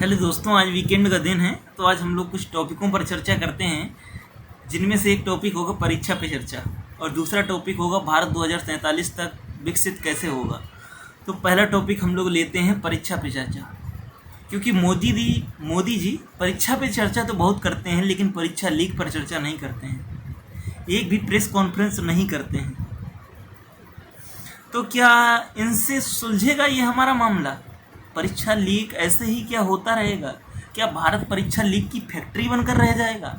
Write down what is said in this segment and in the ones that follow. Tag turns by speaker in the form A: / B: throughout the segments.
A: Hello दोस्तों, आज weekend का दिन है तो आज हम लोग कुछ टॉपिकों पर चर्चा करते हैं, जिनमें से एक टॉपिक होगा परीक्षा पे चर्चा और दूसरा टॉपिक होगा भारत 2047 तक विकसित कैसे होगा। तो पहला टॉपिक हम लोग लेते हैं परीक्षा पे चर्चा, क्योंकि मोदी जी परीक्षा पे चर्चा तो बहुत करते हैं लेकिन परीक्षा लीक पर चर्चा नहीं करते हैं, एक भी प्रेस कॉन्फ्रेंस नहीं करते हैं। तो क्या इनसे सुलझेगा ये हमारा मामला? परीक्षा लीक ऐसे ही क्या होता रहेगा? क्या भारत परीक्षा लीक की फैक्ट्री बनकर रह जाएगा?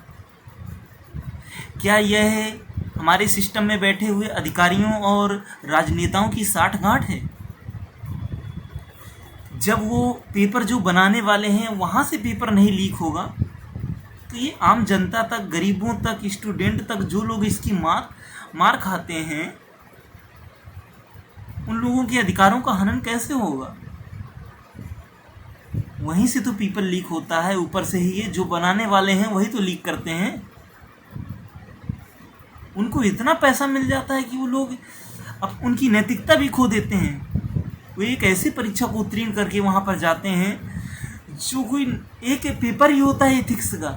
A: क्या यह हमारे सिस्टम में बैठे हुए अधिकारियों और राजनेताओं की साठगांठ है? जब वो पेपर जो बनाने वाले हैं वहाँ से पेपर नहीं लीक होगा तो ये आम जनता तक, गरीबों तक, स्टूडेंट तक, जो लोग इसकी मार खाते हैं, उन लोगों के अधिकारों का हनन कैसे होगा? वहीं से तो पेपर लीक होता है, ऊपर से ही ये जो बनाने वाले हैं वही तो लीक करते हैं। उनको इतना पैसा मिल जाता है कि वो लोग अब उनकी नैतिकता भी खो देते हैं। वो एक ऐसी परीक्षा को उत्तीर्ण करके वहाँ पर जाते हैं जो कोई एक पेपर ही होता है एथिक्स का।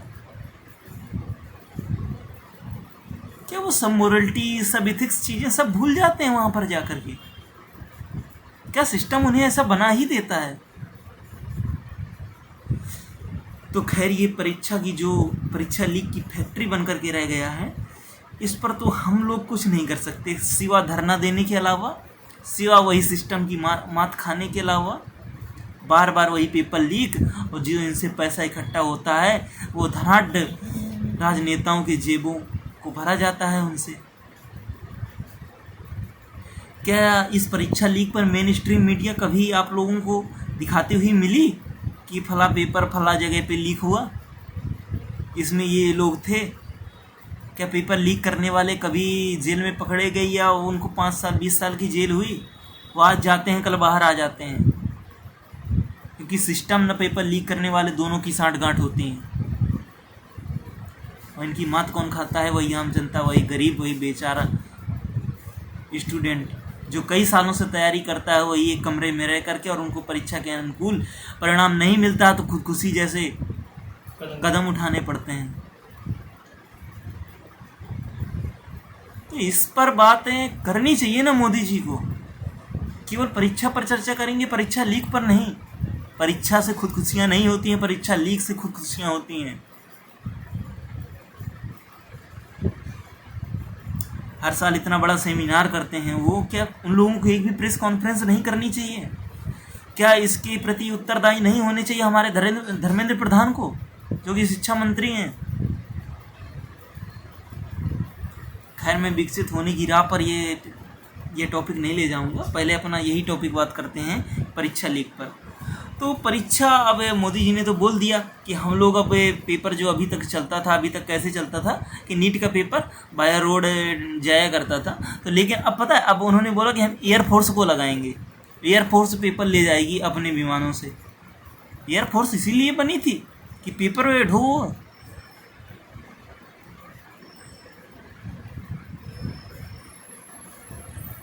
A: क्या वो सब मोरलिटी, सब एथिक्स चीज़ें सब भूल जाते हैं वहाँ पर जाकर के? क्या सिस्टम उन्हें ऐसा बना ही देता है? तो खैर, ये परीक्षा लीक की फैक्ट्री बनकर के रह गया है, इस पर तो हम लोग कुछ नहीं कर सकते सिवा धरना देने के अलावा, सिवा वही सिस्टम की मात खाने के अलावा। बार बार वही पेपर लीक, और जो इनसे पैसा इकट्ठा होता है वो धनाढ़ राजनेताओं के जेबों को भरा जाता है उनसे। क्या इस परीक्षा लीक पर मेन स्ट्रीम मीडिया कभी आप लोगों को दिखाते हुए मिली कि फला पेपर फला जगह पे लीक हुआ, इसमें ये लोग थे? क्या पेपर लीक करने वाले कभी जेल में पकड़े गए या उनको 5 साल 20 साल की जेल हुई? वो आज जाते हैं, कल बाहर आ जाते हैं, क्योंकि सिस्टम न पेपर लीक करने वाले दोनों की साठगांठ होती हैं। और इनकी मात कौन खाता है? वही आम जनता, वही गरीब, वही बेचारा स्टूडेंट जो कई सालों से तैयारी करता है, वही एक कमरे में रह करके, और उनको परीक्षा के अनुकूल परिणाम नहीं मिलता तो खुदकुशी जैसे कदम उठाने पड़ते हैं। तो इस पर बातें करनी चाहिए ना मोदी जी को। केवल परीक्षा पर चर्चा करेंगे, परीक्षा लीक पर नहीं। परीक्षा से खुदकुशियां नहीं होती हैं, परीक्षा लीक से खुदकुशियां होती हैं। हर साल इतना बड़ा सेमिनार करते हैं वो, क्या उन लोगों को एक भी प्रेस कॉन्फ्रेंस नहीं करनी चाहिए? क्या इसके प्रति उत्तरदायी नहीं होने चाहिए हमारे धर्मेंद्र प्रधान को, जो कि शिक्षा मंत्री हैं? खैर, मैं विकसित होने की राह पर ये टॉपिक नहीं ले जाऊंगा। पहले अपना यही टॉपिक बात करते हैं परीक्षा लीक पर। तो परीक्षा, अब मोदी जी ने तो बोल दिया कि हम लोग अब पेपर जो अभी तक चलता था, अभी तक कैसे चलता था कि नीट का पेपर बाय रोड जाया करता था, तो लेकिन अब पता है, अब उन्होंने बोला कि हम एयरफोर्स को लगाएंगे, एयरफोर्स पेपर ले जाएगी अपने विमानों से। एयरफोर्स इसीलिए बनी थी कि पेपर ढो।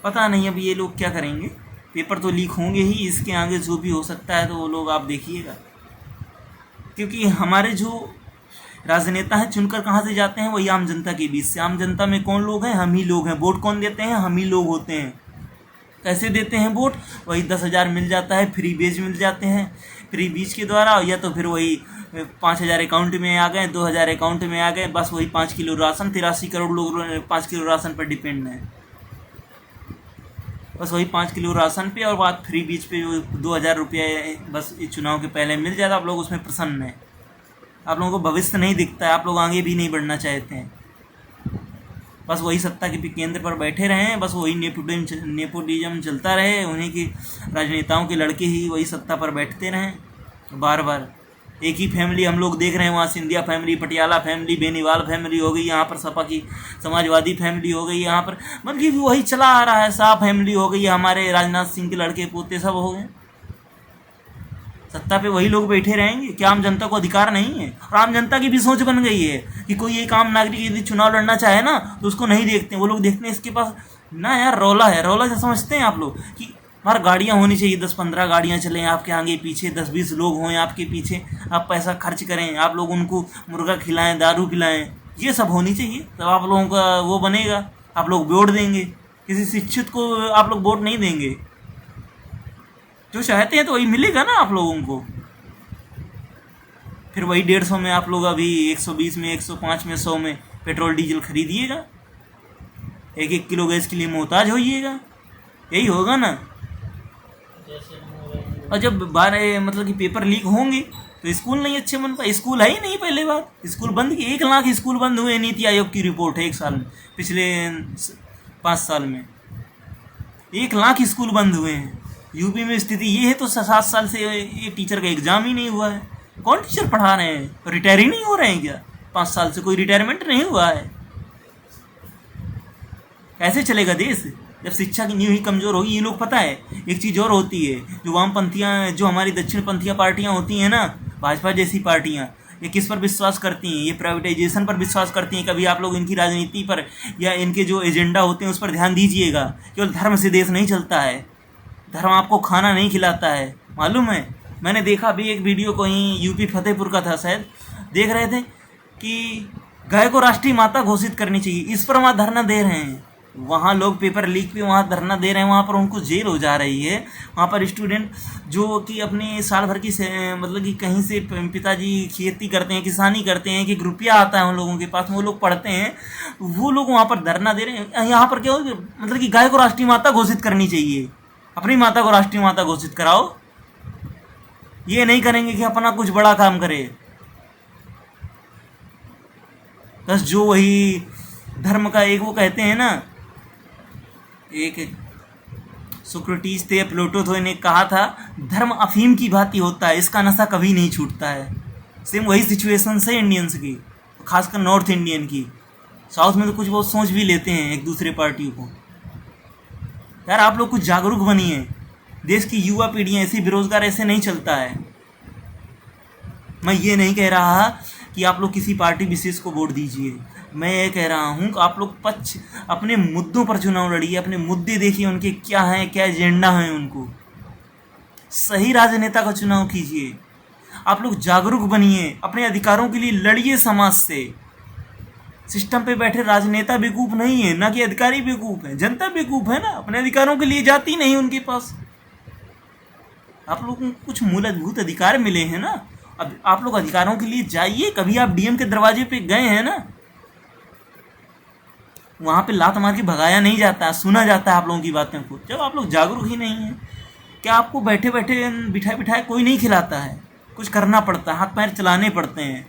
A: पता नहीं अब ये लोग क्या करेंगे। पेपर तो लीक होंगे ही, इसके आगे जो भी हो सकता है तो वो लोग आप देखिएगा, क्योंकि हमारे जो राजनेता हैं चुनकर कहाँ से जाते हैं? वही आम जनता के बीच से। आम जनता में कौन लोग हैं? हम ही लोग हैं। वोट कौन देते हैं? हम ही लोग होते हैं। कैसे देते हैं वोट? वही 10,000 मिल जाता है, फ्री बेच मिल जाते हैं, फ्री बीज के द्वारा, या तो फिर वही 5,000 अकाउंट में आ गए, 2,000 अकाउंट में आ गए, बस वही 5 किलो राशन। 83 करोड़ लोग 5 किलो राशन पर डिपेंड हैं, बस वही 5 किलो राशन पे, और बात फ्री बीच पे 2,000 रुपये बस चुनाव के पहले मिल जाता। आप लोग उसमें प्रसन्न हैं, आप लोगों को भविष्य नहीं दिखता है, आप लोग आगे भी नहीं बढ़ना चाहते हैं। बस वही सत्ता के केंद्र पर बैठे रहें, बस वही नेपोटिज्म चलता रहे, उन्हीं की राजनेताओं के लड़के ही वही सत्ता पर बैठते रहें बार बार। एक ही फैमिली हम लोग देख रहे हैं, वहाँ Scindia family, Patiala family, Beniwal family हो गई, यहाँ पर सपा की समाजवादी फैमिली हो गई, यहाँ पर मतलब वही चला आ रहा है। शाह फैमिली हो गई, हमारे राजनाथ सिंह के लड़के पोते सब हो गए। सत्ता पे वही लोग बैठे रहेंगे। क्या आम जनता को अधिकार नहीं है? और आम जनता की भी सोच बन गई है कि कोई एक आम नागरिक यदि चुनाव लड़ना चाहे ना तो उसको नहीं देखते, वो लोग देखते हैं इसके पास ना यार रौला है। रौला से समझते हैं आप लोग कि हमारा गाड़ियाँ होनी चाहिए, 10-15 गाड़ियाँ चलें आपके आगे पीछे, 10-20 लोग हों आपके पीछे, आप पैसा खर्च करें, आप लोग उनको मुर्गा खिलाएं, दारू पिलाएं, ये सब होनी चाहिए। तब आप लोगों का वो बनेगा, आप लोग वोट देंगे। किसी शिक्षित को आप लोग वोट नहीं देंगे। जो चाहते हैं तो वही मिलेगा ना आप लोगों को। फिर वही 150 में आप लोग अभी 120 में, 105 में, 100 में पेट्रोल डीजल खरीदिएगा, 1-1 किलो गैस के लिए मोहताज होइएगा। यही होगा ना। और जब मतलब कि पेपर लीक होंगे तो स्कूल नहीं अच्छे बन पाए। स्कूल है ही नहीं, पहले बात स्कूल बंद की, 1 लाख स्कूल बंद हुए, नीति आयोग की रिपोर्ट है 1 साल में, पिछले 5 साल में 1 लाख स्कूल बंद हुए हैं। यूपी में स्थिति ये है तो 7 साल से ये टीचर का एग्जाम ही नहीं हुआ है। कौन टीचर पढ़ा रहे हैं? रिटायर ही नहीं हो रहे हैं क्या? 5 साल से कोई रिटायरमेंट नहीं हुआ है। कैसे चलेगा देश जब शिक्षा की नींव ही कमज़ोर होगी? ये लोग, पता है एक चीज़ और होती है, जो वामपंथियाँ, जो हमारी दक्षिणपंथियाँ पार्टियाँ होती हैं ना, भाजपा जैसी पार्टियाँ, ये किस पर विश्वास करती हैं? ये प्राइवेटाइजेशन पर विश्वास करती हैं। कभी आप लोग इनकी राजनीति पर या इनके जो एजेंडा होते हैं उस पर ध्यान दीजिएगा। केवल धर्म से देश नहीं चलता है, धर्म आपको खाना नहीं खिलाता है, मालूम है। मैंने देखा अभी एक वीडियो, कहीं यूपी फतेहपुर का था शायद, देख रहे थे कि गाय को राष्ट्रीय माता घोषित करनी चाहिए, इस पर वहाँ धरना दे रहे हैं। वहाँ लोग पेपर लीक पे वहाँ धरना दे रहे हैं, वहाँ पर उनको जेल हो जा रही है। वहाँ पर स्टूडेंट जो कि अपने साल भर की मतलब कि कहीं से पिताजी खेती करते हैं, किसानी करते हैं, कि एक रुपया आता है उन लोगों के पास, वो लोग पढ़ते हैं, वो लोग वहाँ पर धरना दे रहे हैं। यहाँ पर क्या हो, मतलब कि गाय को राष्ट्रीय माता घोषित करनी चाहिए, अपनी माता को राष्ट्रीय माता घोषित कराओ। ये नहीं करेंगे कि अपना कुछ बड़ा काम करे, बस जो वही धर्म का एक वो कहते हैं ना, एक सोक्रेटिस थे, प्लेटो थे, ने कहा था धर्म अफीम की भांति होता है, इसका नशा कभी नहीं छूटता है। सेम वही सिचुएशन है इंडियंस की, खासकर नॉर्थ इंडियन की। साउथ में तो कुछ बहुत सोच भी लेते हैं एक दूसरे पार्टी को। यार आप लोग कुछ जागरूक बनिए, देश की युवा पीढ़ी ऐसी, बेरोजगार ऐसे नहीं चलता है। मैं ये नहीं कह रहा कि आप लोग किसी पार्टी विशेष को वोट दीजिए, मैं ये कह रहा हूँ कि आप लोग अपने मुद्दों पर चुनाव लड़िए, अपने मुद्दे देखिए उनके क्या हैं, क्या एजेंडा हैं, उनको सही राजनेता का चुनाव कीजिए। आप लोग जागरूक बनिए, अपने अधिकारों के लिए लड़िए समाज से। सिस्टम पे बैठे राजनेता बेवकूफ़ नहीं है, ना कि अधिकारी बेवकूफ़ है, जनता बेवकूफ़ है ना, अपने अधिकारों के लिए जाती नहीं उनके पास। आप लोगों को कुछ मूलभूत अधिकार मिले हैं ना, अब आप लोग अधिकारों के लिए जाइए। कभी आप डीएम के दरवाजे पे गए हैं ना, वहाँ पे लात मार के भगाया नहीं जाता, सुना जाता है आप लोगों की बातों को। जब आप लोग जागरूक ही नहीं हैं, क्या आपको बैठे बैठे बिठाए बिठाए कोई नहीं खिलाता है, कुछ करना पड़ता है, हाथ पैर चलाने पड़ते हैं।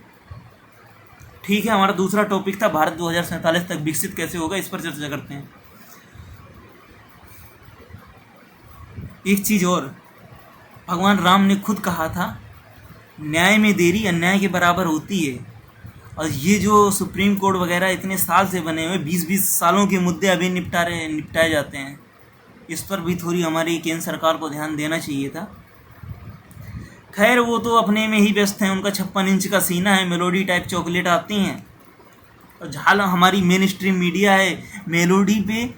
A: ठीक है, हमारा दूसरा टॉपिक था भारत 2047 तक विकसित कैसे होगा, इस पर चर्चा करते हैं। एक चीज़ और, भगवान राम ने खुद कहा था, न्याय में देरी अन्याय के बराबर होती है। और ये जो सुप्रीम कोर्ट वगैरह इतने साल से बने हुए, 20-20 सालों के मुद्दे अभी निपटाए जाते हैं। इस पर भी थोड़ी हमारी केंद्र सरकार को ध्यान देना चाहिए था। खैर वो तो अपने में ही व्यस्त हैं, उनका 56 इंच का सीना है, मेलोडी टाइप चॉकलेट आती हैं। और झाल हमारी मेन स्ट्रीम मीडिया है, मेलोडी पे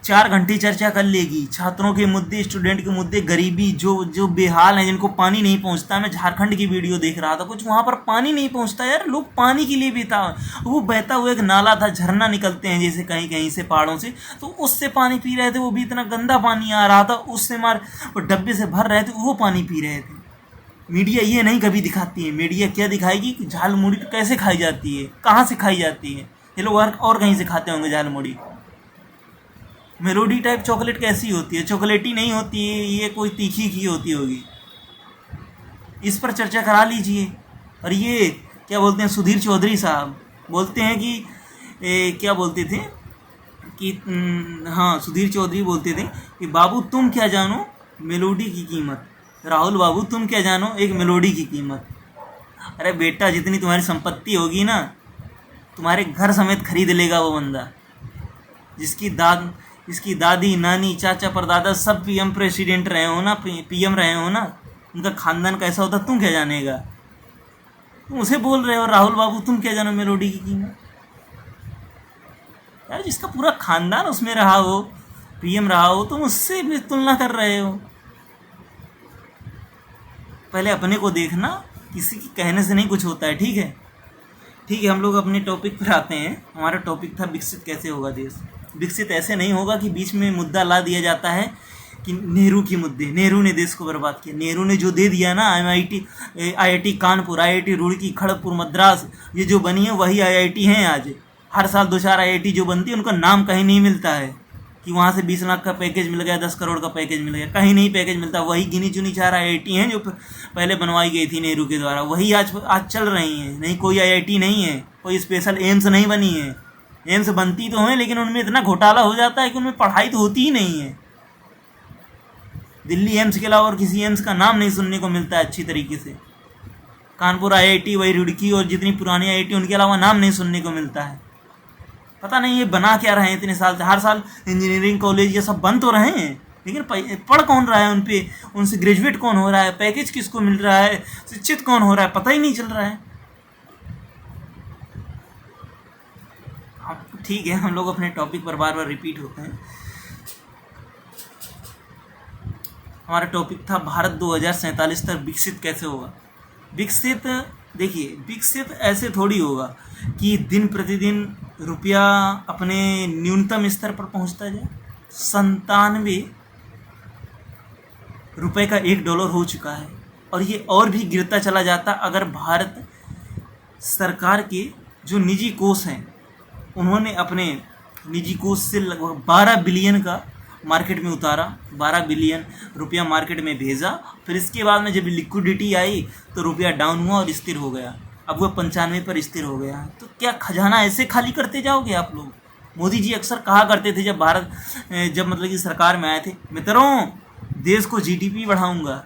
A: 4 घंटे चर्चा कर लेगी, छात्रों के मुद्दे, स्टूडेंट के मुद्दे, गरीबी, जो बेहाल हैं, जिनको पानी नहीं पहुंचता। मैं झारखंड की वीडियो देख रहा था, कुछ वहाँ पर पानी नहीं पहुंचता यार, लोग पानी के लिए बेता, वो बहता हुआ एक नाला था, झरना निकलते हैं जैसे कहीं कहीं से पहाड़ों से, तो उससे पानी पी रहे थे। वो भी इतना गंदा पानी आ रहा था, उससे वो डब्बे से भर रहे थे, वो पानी पी रहे थे। मीडिया ये नहीं कभी दिखाती है। मीडिया क्या दिखाएगी कि झाल मुड़ी कैसे खाई जाती है, कहाँ से खाई जाती है। ये लोग और कहीं से खाते होंगे झाल मुड़ी। मेलोडी टाइप चॉकलेट कैसी होती है? चॉकलेटी नहीं होती है, ये कोई तीखी की होती होगी। इस पर चर्चा करा लीजिए। और ये क्या बोलते हैं, सुधीर चौधरी साहब बोलते हैं कि क्या बोलते थे कि हाँ, सुधीर चौधरी बोलते थे कि बाबू तुम क्या जानो मेलोडी की कीमत, राहुल बाबू तुम क्या जानो एक मेलोडी की कीमत। अरे बेटा, जितनी तुम्हारी संपत्ति होगी ना, तुम्हारे घर समेत खरीद लेगा वो बंदा। जिसकी दादी, नानी, चाचा, परदादा सब पीएम प्रेसिडेंट रहे हो ना, पीएम रहे हो ना, उनका खानदान कैसा होता तुम क्या जानेगा? तुम उसे बोल रहे हो राहुल बाबू तुम क्या जानो मेलोडी की कीमत। यार जिसका पूरा खानदान उसमें रहा हो, पीएम रहा हो तो मुझसे भी तुलना कर रहे हो। पहले अपने को देखना, किसी के कहने से नहीं कुछ होता है। ठीक है, ठीक है, हम लोग अपने टॉपिक पर आते हैं। हमारा टॉपिक था विकसित कैसे होगा देश। विकसित ऐसे नहीं होगा कि बीच में मुद्दा ला दिया जाता है कि नेहरू की मुद्दे, नेहरू ने देश को बर्बाद किया। नेहरू ने जो दे दिया ना, IIT कानपुर, IIT रुड़की, खड़गपुर, मद्रास, ये जो बनी है वही IIT हैं आज। हर साल 2-4 IIT जो बनती है उनका नाम कहीं नहीं मिलता है कि वहाँ से 20 लाख का पैकेज मिल गया, 10 करोड़ का पैकेज मिल गया, कहीं नहीं पैकेज मिलता। वही गिनी चुनी 4 IIT हैं जो पहले बनवाई गई थी नेहरू के द्वारा, वही आज चल रही हैं। नहीं, कोई IIT नहीं है, कोई स्पेशल एम्स नहीं बनी है। एम्स बनती तो हैं लेकिन उनमें इतना घोटाला हो जाता है कि उनमें पढ़ाई तो होती ही नहीं है। दिल्ली एम्स के अलावा और किसी एम्स का नाम नहीं सुनने को मिलता है अच्छी तरीके से। कानपुर IIT, वही रुड़की और जितनी पुरानी IIT, उनके अलावा नाम नहीं सुनने को मिलता है। पता नहीं ये बना क्या रहे हैं इतने साल से। हर साल इंजीनियरिंग कॉलेज ये सब बन तो रहे हैं, लेकिन पढ़ कौन रहा है उन पे, उनसे ग्रेजुएट कौन हो रहा है, पैकेज किसको मिल रहा है, शिक्षित कौन हो रहा है, पता ही नहीं चल रहा है। ठीक है, हम लोग अपने टॉपिक पर बार बार रिपीट होते हैं। हमारा टॉपिक था भारत 2047 तक विकसित कैसे होगा। विकसित, देखिए, विकसित ऐसे थोड़ी होगा कि दिन प्रतिदिन रुपया अपने न्यूनतम स्तर पर पहुंचता जाए। 97 रुपये का $1 हो चुका है और ये और भी गिरता चला जाता अगर भारत सरकार के जो निजी कोष हैं उन्होंने अपने निजी कोष से लगभग 12 बिलियन का मार्केट में उतारा, 12 बिलियन रुपया मार्केट में भेजा। फिर इसके बाद में जब लिक्विडिटी आई तो रुपया डाउन हुआ और स्थिर हो गया। अब वह 95 पर स्थिर हो गया। तो क्या खजाना ऐसे खाली करते जाओगे आप लोग? मोदी जी अक्सर कहा करते थे जब मतलब कि सरकार में आए थे, मित्रों देश को GDP बढ़ाऊंगा।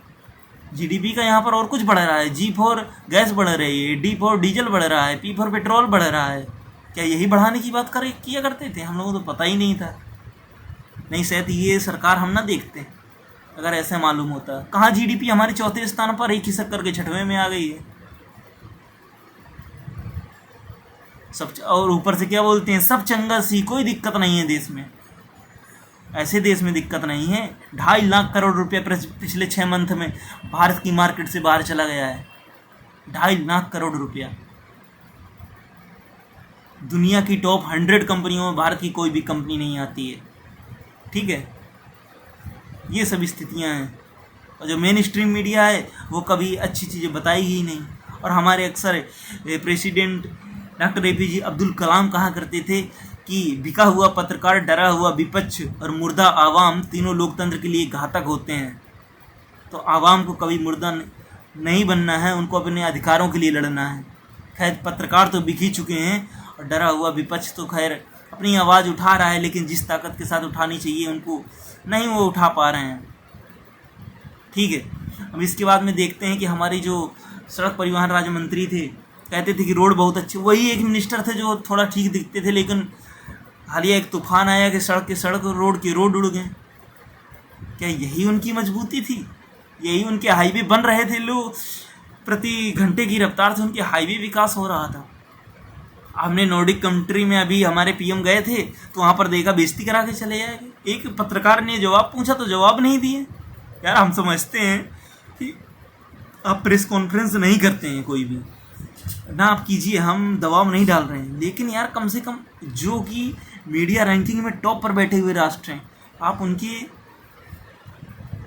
A: GDP का यहाँ पर और कुछ बढ़ रहा है। G फॉर गैस बढ़ रही है, D फॉर डीजल बढ़ रहा है, P फॉर पेट्रोल बढ़ रहा है। क्या यही बढ़ाने की बात किया करते थे? हम लोगों को तो पता ही नहीं था। नहीं, शायद ये सरकार हम ना देखते अगर ऐसे मालूम होता। कहाँ GDP हमारे 4थे स्थान पर एक खिसक करके 6वें में आ गई है सब। और ऊपर से क्या बोलते हैं, सब चंगा सी, कोई दिक्कत नहीं है देश में। ऐसे देश में दिक्कत नहीं है। 2.5 लाख करोड़ रुपया पिछले 6 मंथ में भारत की मार्केट से बाहर चला गया है। 2.5 लाख करोड़ रुपया। दुनिया की टॉप 100 कंपनियों में भारत की कोई भी कंपनी नहीं आती है। ठीक है, ये सब स्थितियां हैं। और जो मेन स्ट्रीम मीडिया है वो कभी अच्छी चीज़ें बताएगी ही नहीं। और हमारे अक्सर president doctor APJ Abdul Kalam कहा करते थे कि बिका हुआ पत्रकार, डरा हुआ विपक्ष और मुर्दा आवाम तीनों लोकतंत्र के लिए घातक होते हैं। तो आवाम को कभी मुर्दा नहीं बनना है, उनको अपने अधिकारों के लिए लड़ना है। खैर, पत्रकार तो बिक ही चुके हैं और डरा हुआ विपक्ष तो खैर अपनी आवाज़ उठा रहा है, लेकिन जिस ताकत के साथ उठानी चाहिए उनको नहीं वो उठा पा रहे हैं। ठीक है, अब इसके बाद में देखते हैं कि हमारी जो सड़क परिवहन राज्य मंत्री थे, कहते थे कि रोड बहुत अच्छे। वही एक मिनिस्टर थे जो थोड़ा ठीक दिखते थे, लेकिन हालिया एक तूफान आया कि सड़क रोड के रोड उड़ गए। क्या यही उनकी मजबूती थी? यही उनके हाईवे बन रहे थे, लोग प्रति घंटे की रफ्तार से उनके हाईवे विकास हो रहा था। हमने नॉर्डिक कंट्री में अभी हमारे PM गए थे तो वहाँ पर देखा बेइज्जती करा के चले जाएंगे। एक पत्रकार ने जवाब पूछा तो जवाब नहीं दिए। यार, हम समझते हैं कि आप प्रेस कॉन्फ्रेंस नहीं करते हैं, कोई भी ना आप कीजिए, हम दबाव नहीं डाल रहे हैं, लेकिन यार कम से कम जो कि मीडिया रैंकिंग में टॉप पर बैठे हुए राष्ट्र हैं, आप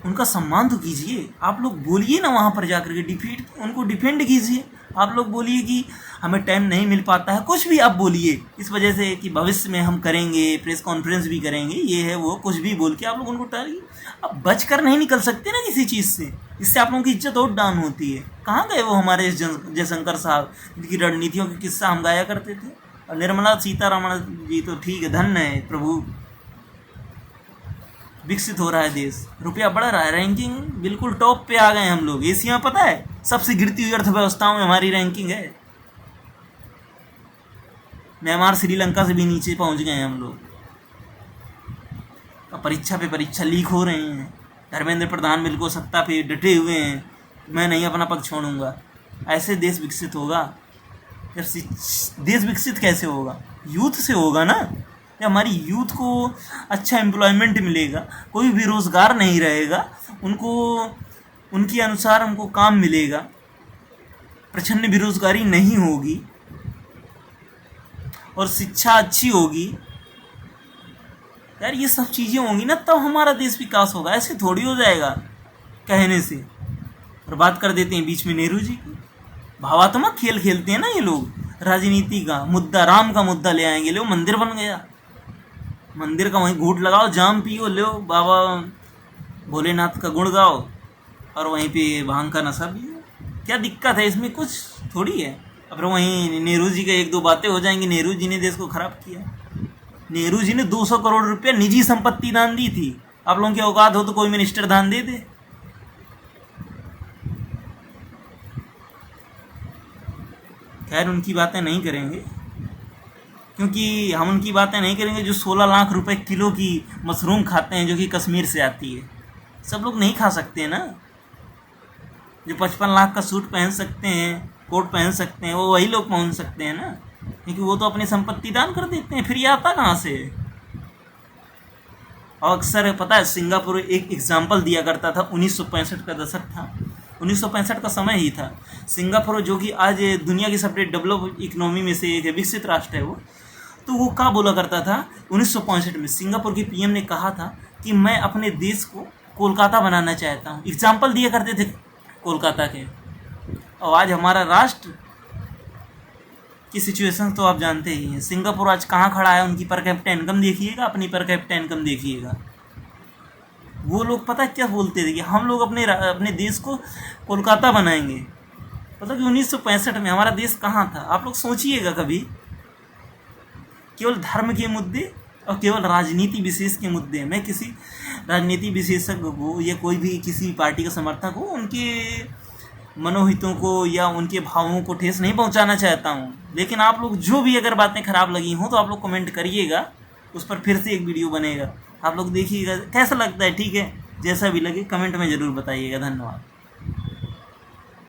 A: उनका सम्मान तो कीजिए। आप लोग बोलिए ना वहाँ पर जाकर के उनको डिफेंड कीजिए। आप लोग बोलिए कि हमें टाइम नहीं मिल पाता है, कुछ भी आप बोलिए इस वजह से कि भविष्य में हम करेंगे, प्रेस कॉन्फ्रेंस भी करेंगे, ये है वो, कुछ भी बोल के आप लोग उनको टालिए। अब बच कर नहीं निकल सकते ना किसी चीज़ से, इससे आप लोगों की इज्जत और डाउन होती है। कहाँ गए वो हमारे जयशंकर साहब, जिनकी रणनीतियों के किस्सा हम गाया करते थे। और निर्मला सीतारमण जी तो ठीक है, धन्य है प्रभु, विकसित हो रहा है देश, रुपया बढ़ रहा है, रैंकिंग बिल्कुल टॉप पे आ गए हम लोग। एशिया में पता है सबसे गिरती हुई अर्थव्यवस्थाओं में हमारी रैंकिंग है। म्यांमार, श्रीलंका से भी नीचे पहुंच गए हैं हम लोग। अब परीक्षा पे परीक्षा लीक हो रहे हैं। धर्मेंद्र प्रधान बिल्कुल सत्ता पे डटे हुए हैं, मैं नहीं अपना पद छोड़ूंगा। ऐसे देश विकसित होगा? देश विकसित कैसे होगा? यूथ से होगा ना। या हमारी यूथ को अच्छा एम्प्लॉयमेंट मिलेगा, कोई बेरोज़गार नहीं रहेगा, उनको उनके अनुसार हमको काम मिलेगा, प्रचंड बेरोज़गारी नहीं होगी और शिक्षा अच्छी होगी, यार ये सब चीज़ें होंगी ना, तब हमारा देश विकास होगा। ऐसे थोड़ी हो जाएगा कहने से। और बात कर देते हैं बीच में नेहरू जी की। भावात्मक खेल खेलते हैं ना ये लोग, राजनीति का मुद्दा, राम का मुद्दा ले आएंगे, लो मंदिर बन गया, मंदिर का वहीं घूट लगाओ, जाम पियो, लो बाबा भोलेनाथ का गुण गाओ और वहीं पे भांग का नशा पियो। क्या दिक्कत है इसमें? कुछ थोड़ी है। अब वहीं नेहरू जी का एक दो बातें हो जाएंगी, नेहरू जी ने देश को खराब किया, नेहरू जी ने 200 करोड़ रुपया निजी संपत्ति दान दी थी। आप लोगों की औकात हो तो कोई मिनिस्टर दान दे दे। खैर उनकी बातें नहीं करेंगे, क्योंकि हम उनकी बातें नहीं करेंगे जो 16 लाख रुपए किलो की मशरूम खाते हैं, जो कि कश्मीर से आती है। सब लोग नहीं खा सकते हैं ना। जो 55 लाख का सूट पहन सकते हैं, कोट पहन सकते हैं, वो वही लोग पहन सकते हैं ना, क्योंकि वो तो अपनी संपत्ति दान कर देते हैं। फिर ये आता कहाँ से? और अक्सर पता है, सिंगापुर एक एग्जाम्पल दिया करता था। 1965 का दशक था, 1965 का समय ही था। सिंगापुर जो कि आज दुनिया की सबसे डेवलप इकोनॉमी में से एक है, विकसित राष्ट्र है वो, तो वो क्या बोला करता था 1965 में? सिंगापुर के पीएम ने कहा था कि मैं अपने देश को कोलकाता बनाना चाहता हूँ। एग्जाम्पल दिया करते थे कोलकाता के। और आज हमारा राष्ट्र की सिचुएशन तो आप जानते ही हैं। सिंगापुर आज कहाँ खड़ा है? उनकी पर कैपिटा इनकम देखिएगा, अपनी पर कैपिटा इनकम देखिएगा। वो लोग पता क्या बोलते थे कि हम लोग अपने देश को कोलकाता बनाएंगे। मतलब कि 1965 में हमारा देश कहाँ था? आप लोग सोचिएगा कभी। केवल धर्म के मुद्दे और केवल राजनीति विशेष के मुद्दे। मैं किसी राजनीति विशेषज्ञ को या कोई भी किसी पार्टी का समर्थक हो, उनके मनोहितों को या उनके भावों को ठेस नहीं पहुंचाना चाहता हूं। लेकिन आप लोग जो भी अगर बातें खराब लगी हों तो आप लोग कमेंट करिएगा, उस पर फिर से एक वीडियो बनेगा। आप लोग देखिएगा कैसा लगता है। ठीक है, जैसा भी लगे कमेंट में ज़रूर बताइएगा। धन्यवाद।